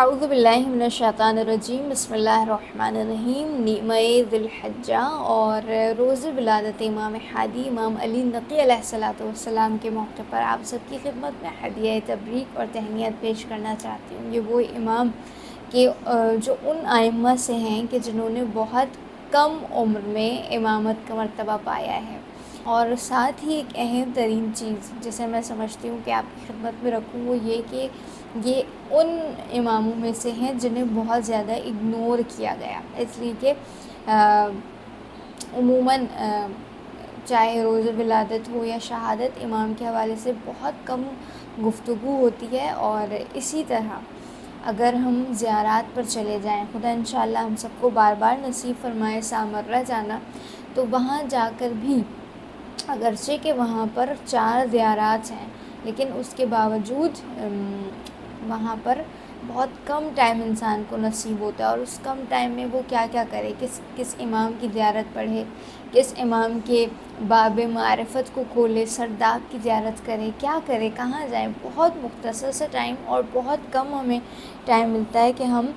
اعوذ باللہ من الشیطان الرجیم، بسم اللہ الرحمن الرحیم۔ نیمہ ذی الحجہ اور روز ولادت امام ہادی امام علی نقی علیہ السلام کے موقع پر آپ سب کی خدمت میں ہدیہ تبریک اور تہنیت پیش کرنا چاہتی ہوں۔ یہ وہ امام کہ جو ان ائمہ سے ہیں کہ جنہوں نے بہت کم عمر میں امامت کا مرتبہ پایا ہے، اور ساتھ ہی ایک اہم ترین چیز جسے میں سمجھتی ہوں کہ آپ کی خدمت میں رکھوں وہ یہ کہ یہ ان اماموں میں سے ہیں جنہیں بہت زیادہ اگنور کیا گیا، اس لیے کہ عموماً چاہے روز ولادت ہو یا شہادت، امام کے حوالے سے بہت کم گفتگو ہوتی ہے۔ اور اسی طرح اگر ہم زیارات پر چلے جائیں، خدا انشاءاللہ ہم سب کو بار بار نصیب فرمائے سامرہ جانا، تو وہاں جا کر بھی اگرچہ کہ وہاں پر 4 زیارات ہیں، لیکن اس کے باوجود وہاں پر بہت کم ٹائم انسان کو نصیب ہوتا ہے، اور اس کم ٹائم میں وہ کیا کیا کرے، کس امام کی زیارت پڑھے، کس امام کے باب معرفت کو کھولے، سرداب کی زیارت کرے، کیا کرے، کہاں جائیں۔ بہت مختصر سے ٹائم اور بہت کم ہمیں ٹائم ملتا ہے کہ ہم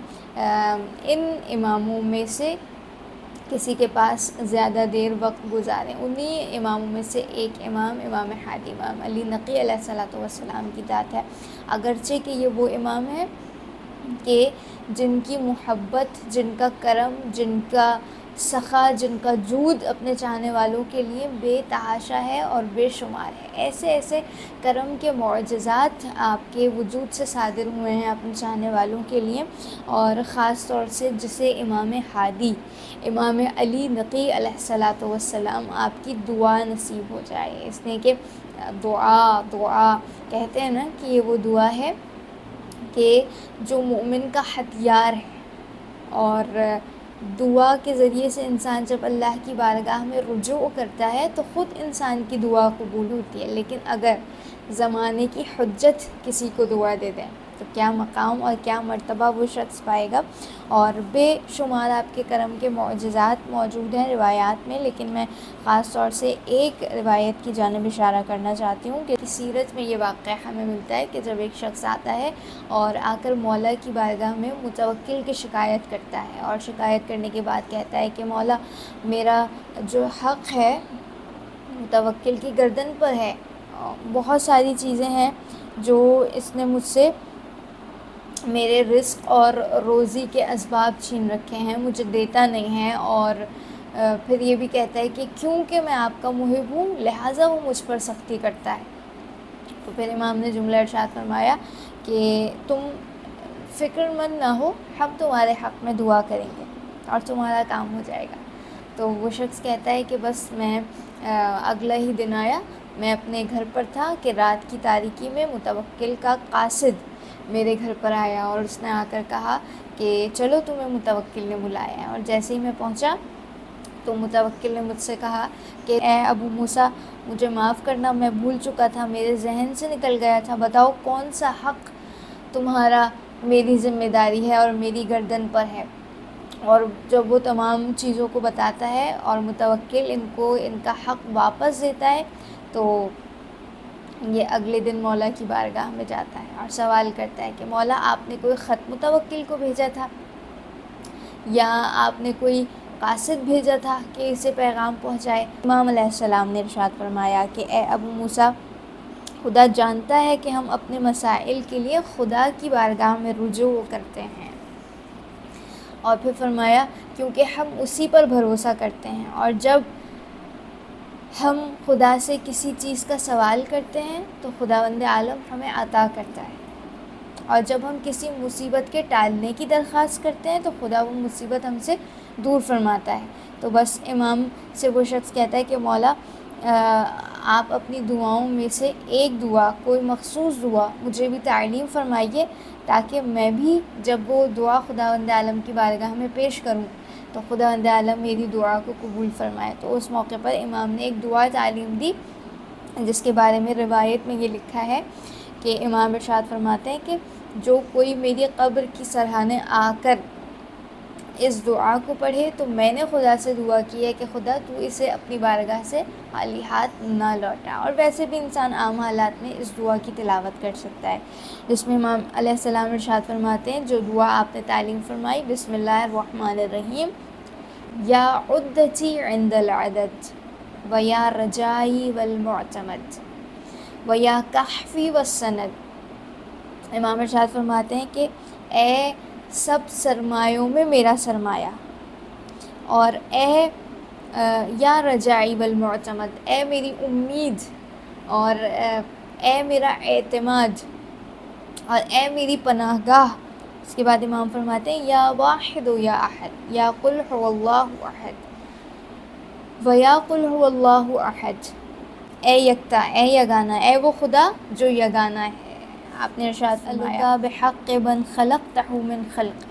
ان اماموں میں سے کسی کے پاس زیادہ دیر وقت گزاریں۔ انہی اماموں میں سے ایک امام ہادی امام علی نقی علیہ السلام کی ذات ہے، اگرچہ کہ یہ وہ امام ہے کہ جن کی محبت، جن کا کرم، جن کا سخا، جن کا جود اپنے چاہنے والوں کے لیے بے تحاشا ہے اور بے شمار ہے۔ ایسے ایسے کرم کے معجزات آپ کے وجود سے صادر ہوئے ہیں اپنے چاہنے والوں کے لیے، اور خاص طور سے جسے امام ہادی امام علی نقی علیہ السلام آپ کی دعا نصیب ہو جائے، اس لیے کہ دعا کہتے ہیں نا کہ یہ وہ دعا ہے کہ جو مومن کا ہتھیار ہے، اور دعا کے ذریعے سے انسان جب اللہ کی بارگاہ میں رجوع کرتا ہے تو خود انسان کی دعا قبول ہوتی ہے، لیکن اگر زمانے کی حجت کسی کو دعا دے دیں تو کیا مقام اور کیا مرتبہ وہ شخص پائے گا۔ اور بے شمار آپ کے کرم کے معجزات موجود ہیں روایات میں، لیکن میں خاص طور سے ایک روایت کی جانب اشارہ کرنا چاہتی ہوں کہ سیرت میں یہ واقعہ ہمیں ملتا ہے کہ جب ایک شخص آتا ہے اور آ کر مولا کی بارگاہ میں متوکل کی شکایت کرتا ہے، اور شکایت کرنے کے بعد کہتا ہے کہ مولا، میرا جو حق ہے متوکل کی گردن پر ہے، بہت ساری چیزیں ہیں جو اس نے مجھ سے میرے رزق اور روزی کے اسباب چھین رکھے ہیں، مجھے دیتا نہیں ہے، اور پھر یہ بھی کہتا ہے کہ کیونکہ میں آپ کا محب ہوں لہٰذا وہ مجھ پر سختی کرتا ہے۔ تو پھر امام نے جملہ ارشاد فرمایا کہ تم فکر مند نہ ہو، ہم تمہارے حق میں دعا کریں گے اور تمہارا کام ہو جائے گا۔ تو وہ شخص کہتا ہے کہ بس میں اگلا ہی دن آیا، میں اپنے گھر پر تھا کہ رات کی تاریکی میں متوکل کا قاصد میرے گھر پر آیا، اور اس نے آ کر کہا کہ چلو تمہیں متوکل نے بلایا ہے۔ اور جیسے ہی میں پہنچا تو متوکل نے مجھ سے کہا کہ اے ابو موسیٰ، مجھے معاف کرنا، میں بھول چکا تھا، میرے ذہن سے نکل گیا تھا، بتاؤ کون سا حق تمہارا میری ذمہ داری ہے اور میری گردن پر ہے۔ اور جب وہ تمام چیزوں کو بتاتا ہے اور متوکل ان کا حق واپس دیتا ہے، تو یہ اگلے دن مولا کی بارگاہ میں جاتا ہے اور سوال کرتا ہے کہ مولا، آپ نے کوئی خط متوکل کو بھیجا تھا، یا آپ نے کوئی قاصد بھیجا تھا کہ اسے پیغام پہنچائے؟ امام علیہ السلام نے ارشاد فرمایا کہ اے ابو موسیٰ، خدا جانتا ہے کہ ہم اپنے مسائل کے لیے خدا کی بارگاہ میں رجوع کرتے ہیں، اور پھر فرمایا کیونکہ ہم اسی پر بھروسہ کرتے ہیں، اور جب ہم خدا سے کسی چیز کا سوال کرتے ہیں تو خداوند عالم ہمیں عطا کرتا ہے، اور جب ہم کسی مصیبت کے ٹالنے کی درخواست کرتے ہیں تو خدا وہ مصیبت ہم سے دور فرماتا ہے۔ تو بس امام سے وہ شخص کہتا ہے کہ مولا، آپ اپنی دعاؤں میں سے ایک دعا، کوئی مخصوص دعا مجھے بھی تعلیم فرمائیے، تاکہ میں بھی جب وہ دعا خداوند عالم کی بارگاہ میں پیش کروں تو خداوند عالم میری دعا کو قبول فرمائے۔ تو اس موقع پر امام نے ایک دعا تعلیم دی، جس کے بارے میں روایت میں یہ لکھا ہے کہ امام ارشاد فرماتے ہیں کہ جو کوئی میری قبر کی سرحانے آ کر اس دعا کو پڑھے تو میں نے خدا سے دعا کی ہے کہ خدا تو اسے اپنی بارگاہ سے خالی ہاتھ نہ لوٹا۔ اور ویسے بھی انسان عام حالات میں اس دعا کی تلاوت کر سکتا ہے، جس میں امام علیہ السلام ارشاد فرماتے ہیں، جو دعا آپ نے تعلیم فرمائی، بسم اللہ الرحمن الرحیم، یا عدتی عند العدد و یا رجائی والمعتمد و یا کحفی والسند۔ امام ارشاد فرماتے ہیں کہ اے سب سرمایوں میں میرا سرمایہ، اور اے یا رجائی والمعتمد، اے میری امید، اور اے میرا اعتماد، اور اے میری پناہ گاہ۔ اس کے بعد امام فرماتے ہیں یا واحد یا احد، یا قل هو اللہ احد و یا قل هو اللہ احد، اے یکتا، اے یگانہ، اے وہ خدا جو یگانہ ہے۔ آپ نے ارشاد فرمایا بحق من خلقتہ من خلق،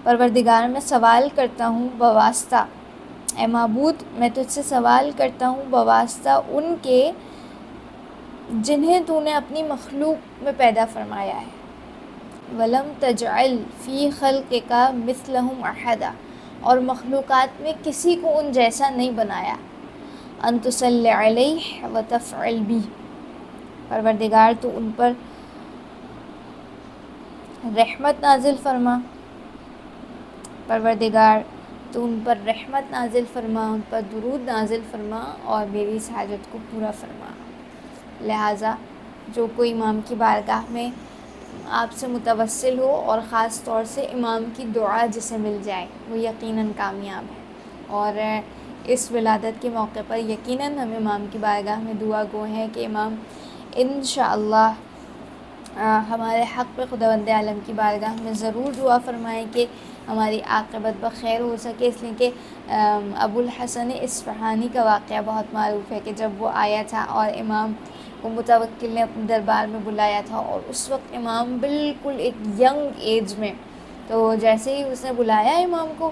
پروردگار میں سوال کرتا ہوں بواسطہ، اے معبود میں تجھ سے سوال کرتا ہوں بواسطہ ان کے جنہیں تو نے اپنی مخلوق میں پیدا فرمایا ہے، وَلَمْ تَجْعَلْ فِي خَلْقِكَ مِثْلَهُمْ أَحَدًا، اور مخلوقات میں کسی کو ان جیسا نہیں بنایا، أَن تُصَلِّ عَلَيْهِ وَتَفْعَلْ بِهِ، پروردگار تو ان پر رحمت نازل فرما، پروردگار تو ان پر رحمت نازل فرما، ان پر درود نازل فرما، اور میری اس حاجت کو پورا فرما۔ لہٰذا جو کوئی امام کی بارگاہ میں آپ سے متوسل ہو، اور خاص طور سے امام کی دعا جسے مل جائے، وہ یقیناً کامیاب ہے۔ اور اس ولادت کے موقع پر یقیناً ہم امام کی بارگاہ میں دعا گو ہیں کہ امام انشاءاللہ ہمارے حق پہ خداوند عالم کی بارگاہ میں ضرور دعا فرمائیں کہ ہماری عاقبت بخیر ہو سکے، اس لیے کہ ابو الحسن اصفہانی کا واقعہ بہت معروف ہے کہ جب وہ آیا تھا اور امام کو متوکل نے اپنے دربار میں بلایا تھا، اور اس وقت امام بالکل ایک ینگ ایج میں، تو جیسے ہی اس نے بلایا امام کو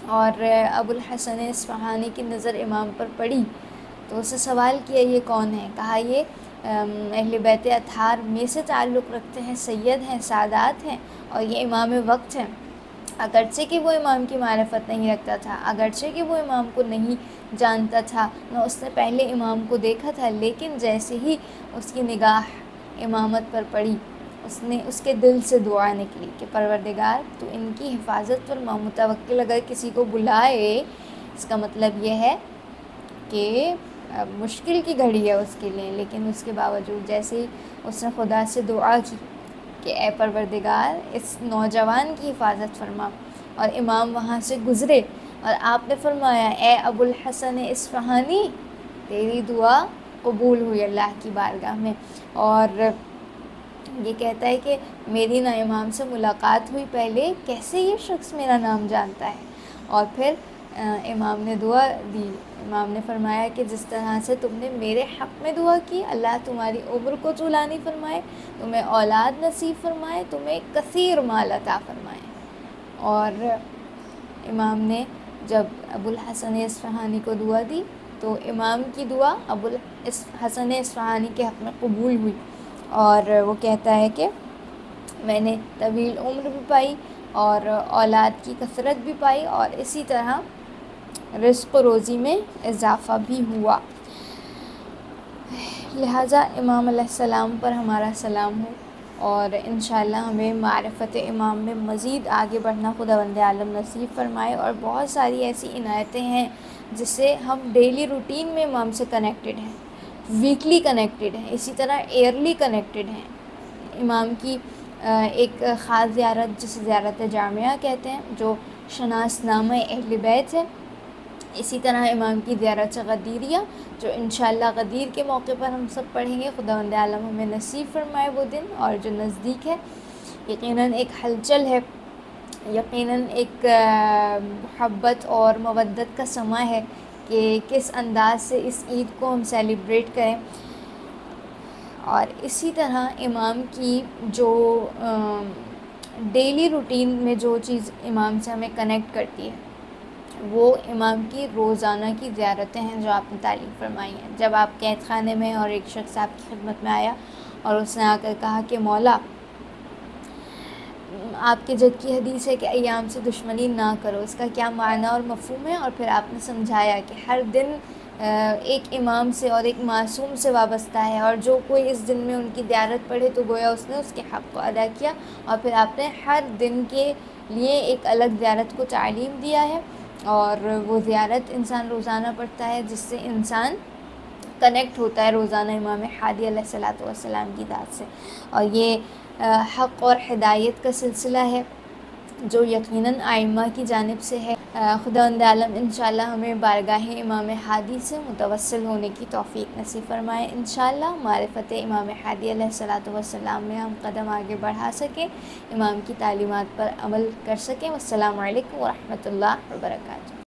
اور ابو الحسن اصفہانی کی نظر امام پر پڑی تو اس سے سوال کیا یہ کون ہے؟ کہا یہ اہل بیت اطہار میں سے تعلق رکھتے ہیں، سید ہیں، سادات ہیں، اور یہ امام وقت ہیں۔ اگرچہ کہ وہ امام کی معرفت نہیں رکھتا تھا، اگرچہ کہ وہ امام کو نہیں جانتا تھا، نہ اس نے پہلے امام کو دیکھا تھا، لیکن جیسے ہی اس کی نگاہ امامت پر پڑی، اس کے دل سے دعا نکلی کہ پروردگار تو ان کی حفاظت فرما۔ متوکل اگر کسی کو بلائے، اس کا مطلب یہ ہے کہ مشکل کی گھڑی ہے اس کے لیے، لیکن اس کے باوجود جیسے ہی اس نے خدا سے دعا کی کہ اے پروردگار اس نوجوان کی حفاظت فرما، اور امام وہاں سے گزرے اور آپ نے فرمایا اے ابو الحسن اصفہانی تیری دعا قبول ہوئی اللہ کی بارگاہ میں۔ اور یہ کہتا ہے کہ میری نہ امام سے ملاقات ہوئی پہلے، کیسے یہ شخص میرا نام جانتا ہے؟ اور پھر امام نے دعا دی، امام نے فرمایا کہ جس طرح سے تم نے میرے حق میں دعا کی، اللہ تمہاری عمر کو طولانی فرمائے، تمہیں اولاد نصیب فرمائے، تمہیں کثیر مال عطا فرمائے۔ اور امام نے جب ابو الحسن اصفہانی کو دعا دی تو امام کی دعا ابو الحسن اصفہانی کے حق میں قبول ہوئی، اور وہ کہتا ہے کہ میں نے طویل عمر بھی پائی اور اولاد کی کثرت بھی پائی، اور اسی طرح رزق و روزی میں اضافہ بھی ہوا۔ لہٰذا امام علیہ السلام پر ہمارا سلام ہو، اور انشاءاللہ ہمیں معرفت امام میں مزید آگے بڑھنا خداوند عالم نصیب فرمائے۔ اور بہت ساری ایسی عنایتیں ہیں جس سے ہم ڈیلی روٹین میں امام سے کنیکٹڈ ہیں، ویکلی کنیکٹڈ ہیں، اسی طرح ایئرلی کنیکٹڈ ہیں۔ امام کی ایک خاص زیارت جسے زیارت جامعہ کہتے ہیں، جو شناس نامہ اہل بیت ہے، اسی طرح امام کی زیارت غدیریہ جو انشاءاللہ غدیر کے موقع پر ہم سب پڑھیں گے۔ خداوند عالم ہمیں نصیب فرمائے وہ دن، اور جو نزدیک ہے، یقیناً ایک ہلچل ہے، یقیناً ایک محبت اور مودت کا سماں ہے کہ کس انداز سے اس عید کو ہم سیلیبریٹ کریں۔ اور اسی طرح امام کی جو ڈیلی روٹین میں جو چیز امام سے ہمیں کنیکٹ کرتی ہے وہ امام کی روزانہ کی زیارتیں ہیں جو آپ نے تعلیم فرمائی ہیں۔ جب آپ قید خانے میں اور ایک شخص آپ کی خدمت میں آیا اور اس نے آ کر کہا کہ مولا آپ کے جد کی حدیث ہے کہ ایام سے دشمنی نہ کرو، اس کا کیا معنی اور مفہوم ہے، اور پھر آپ نے سمجھایا کہ ہر دن ایک امام سے اور ایک معصوم سے وابستہ ہے، اور جو کوئی اس دن میں ان کی زیارت پڑھے تو گویا اس نے اس کے حق کو ادا کیا، اور پھر آپ نے ہر دن کے لیے ایک الگ زیارت کو تعلیم دیا ہے، اور وہ زیارت انسان روزانہ پڑھتا ہے جس سے انسان کنیکٹ ہوتا ہے روزانہ امام ہادی علیہ الصلوۃ والسلام کی ذات سے، اور یہ حق اور ہدایت کا سلسلہ ہے جو یقیناً ائمہ کی جانب سے ہے۔ خداوند عالم انشاءاللہ ہمیں بارگاہ امام ہادی سے متوسل ہونے کی توفیق نصیب فرمائے، انشاءاللہ معرفت امام ہادی علیہ الصلوۃ والسلام میں ہم قدم آگے بڑھا سکیں، امام کی تعلیمات پر عمل کر سکیں۔ والسلام علیکم ورحمۃ اللہ وبرکاتہ۔